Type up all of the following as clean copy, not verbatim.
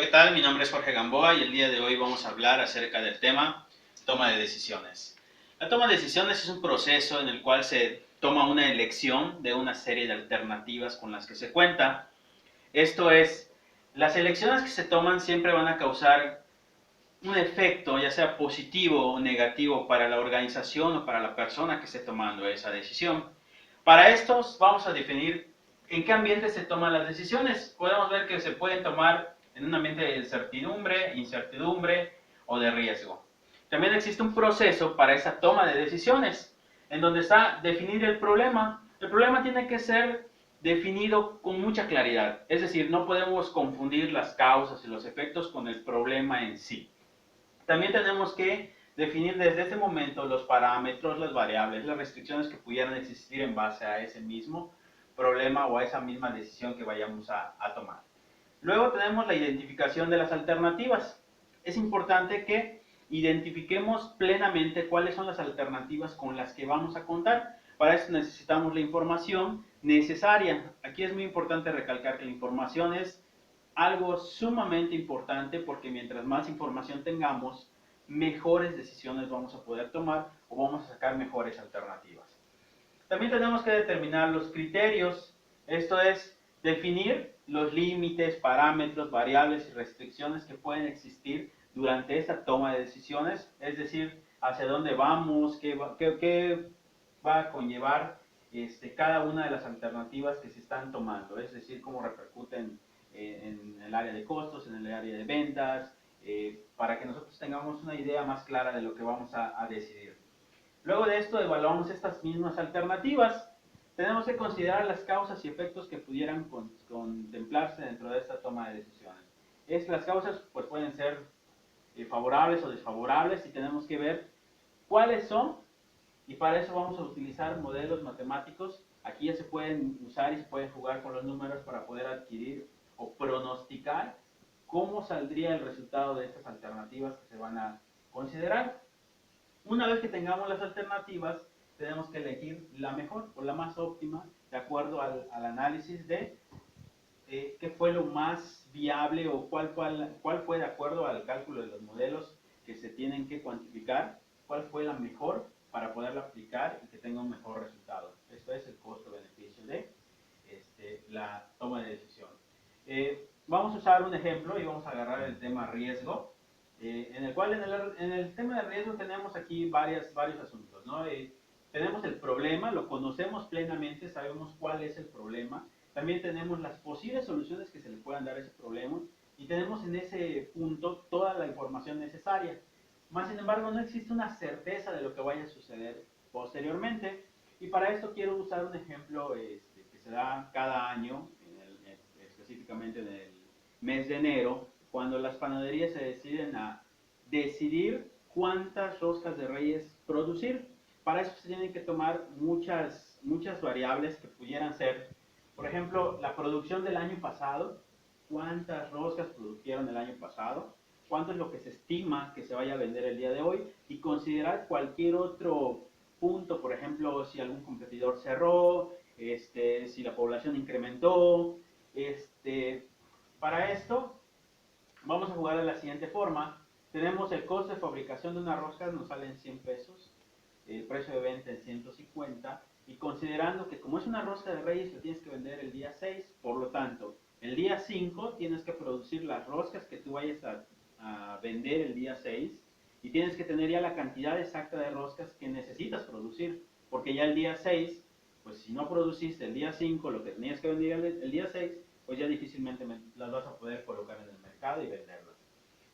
¿qué tal? Mi nombre es Jorge Gamboa y el día de hoy vamos a hablar acerca del tema toma de decisiones. La toma de decisiones es un proceso en el cual se toma una elección de una serie de alternativas con las que se cuenta. Esto es, las elecciones que se toman siempre van a causar un efecto, ya sea positivo o negativo, para la organización o para la persona que esté tomando esa decisión. Para esto vamos a definir en qué ambiente se toman las decisiones. Podemos ver que se pueden tomar en un ambiente de certidumbre, incertidumbre o de riesgo. También existe un proceso para esa toma de decisiones, en donde está definir el problema. El problema tiene que ser definido con mucha claridad, es decir, no podemos confundir las causas y los efectos con el problema en sí. También tenemos que definir desde ese momento los parámetros, las variables, las restricciones que pudieran existir en base a ese mismo problema o a esa misma decisión que vayamos a tomar. Luego tenemos la identificación de las alternativas. Es importante que identifiquemos plenamente cuáles son las alternativas con las que vamos a contar. Para eso necesitamos la información necesaria. Aquí es muy importante recalcar que la información es algo sumamente importante, porque mientras más información tengamos, mejores decisiones vamos a poder tomar o vamos a sacar mejores alternativas. También tenemos que determinar los criterios, esto es, definir los límites, parámetros, variables y restricciones que pueden existir durante esta toma de decisiones, es decir, hacia dónde vamos, qué va a conllevar cada una de las alternativas que se están tomando, es decir, cómo repercuten en el área de costos, en el área de ventas, para que nosotros tengamos una idea más clara de lo que vamos a decidir. Luego de esto evaluamos estas mismas alternativas. Tenemos que considerar las causas y efectos que pudieran contemplarse dentro de esta toma de decisiones. Las causas pues, pueden ser favorables o desfavorables, y tenemos que ver cuáles son, y para eso vamos a utilizar modelos matemáticos. Aquí ya se pueden usar y se pueden jugar con los números para poder adquirir o pronosticar cómo saldría el resultado de estas alternativas que se van a considerar. Una vez que tengamos las alternativas, tenemos que elegir la mejor o la más óptima de acuerdo al análisis de qué fue lo más viable o cuál fue, de acuerdo al cálculo de los modelos que se tienen que cuantificar, cuál fue la mejor para poderla aplicar y que tenga un mejor resultado. Esto es el costo-beneficio de la toma de decisión. Vamos a usar un ejemplo y vamos a agarrar el tema riesgo, en el cual en el tema de riesgo tenemos aquí varios asuntos, ¿no? Tenemos el problema, lo conocemos plenamente, sabemos cuál es el problema. También tenemos las posibles soluciones que se le puedan dar a ese problema, y tenemos en ese punto toda la información necesaria. Más sin embargo, no existe una certeza de lo que vaya a suceder posteriormente, y para esto quiero usar un ejemplo que se da cada año, específicamente en el mes de enero, cuando las panaderías se deciden a decidir cuántas roscas de Reyes producir. Para eso se tienen que tomar muchas variables que pudieran ser, por ejemplo, la producción del año pasado, cuántas roscas produjeron el año pasado, cuánto es lo que se estima que se vaya a vender el día de hoy, y considerar cualquier otro punto, por ejemplo, si algún competidor cerró, si la población incrementó. Para esto vamos a jugar de la siguiente forma. Tenemos el costo de fabricación de una rosca, nos sale en 100 pesos, el precio de venta en 150, y considerando que como es una rosca de Reyes, la tienes que vender el día 6, por lo tanto, el día 5 tienes que producir las roscas que tú vayas a vender el día 6, y tienes que tener ya la cantidad exacta de roscas que necesitas producir, porque ya el día 6, pues si no produciste el día 5 lo que tenías que vender el día 6, pues ya difícilmente las vas a poder colocar en el mercado y venderlas.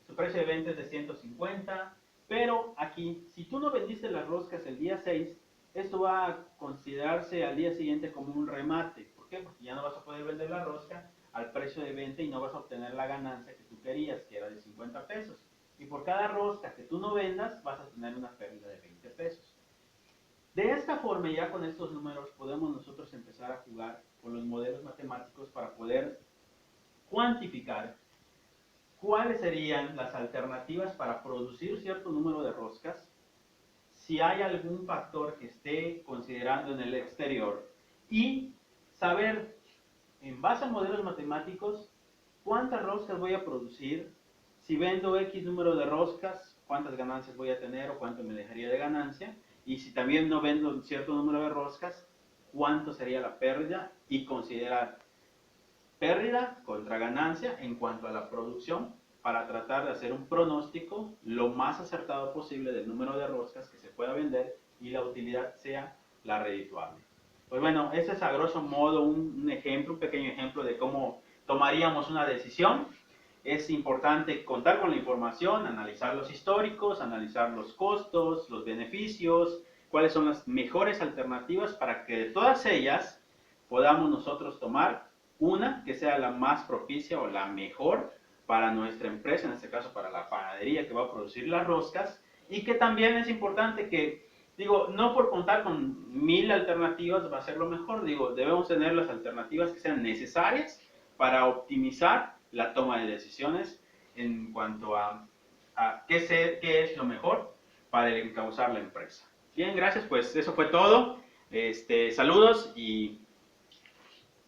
Su precio de venta es de 150, pero aquí, si tú no vendiste las roscas el día 6, esto va a considerarse al día siguiente como un remate. ¿Por qué? Porque ya no vas a poder vender la rosca al precio de venta y no vas a obtener la ganancia que tú querías, que era de 50 pesos. Y por cada rosca que tú no vendas, vas a tener una pérdida de 20 pesos. De esta forma, ya con estos números, podemos nosotros empezar a jugar con los modelos matemáticos para poder cuantificar cuáles serían las alternativas para producir cierto número de roscas, si hay algún factor que esté considerando en el exterior, y saber, en base a modelos matemáticos, ¿cuántas roscas voy a producir? Si vendo X número de roscas, ¿cuántas ganancias voy a tener o cuánto me dejaría de ganancia? Y si también no vendo un cierto número de roscas, ¿cuánto sería la pérdida? Y considerar pérdida contra ganancia en cuanto a la producción para tratar de hacer un pronóstico lo más acertado posible del número de roscas que se pueda vender y la utilidad sea la redituable. Pues bueno, ese es a grosso modo un ejemplo, un pequeño ejemplo de cómo tomaríamos una decisión. Es importante contar con la información, analizar los históricos, analizar los costos, los beneficios, cuáles son las mejores alternativas para que de todas ellas podamos nosotros tomar una que sea la más propicia o la mejor para nuestra empresa, en este caso para la panadería que va a producir las roscas, y que también es importante que, digo, no por contar con 1000 alternativas va a ser lo mejor, digo, debemos tener las alternativas que sean necesarias para optimizar la toma de decisiones en cuanto a qué es lo mejor para encauzar la empresa. Bien, gracias, pues eso fue todo. Saludos y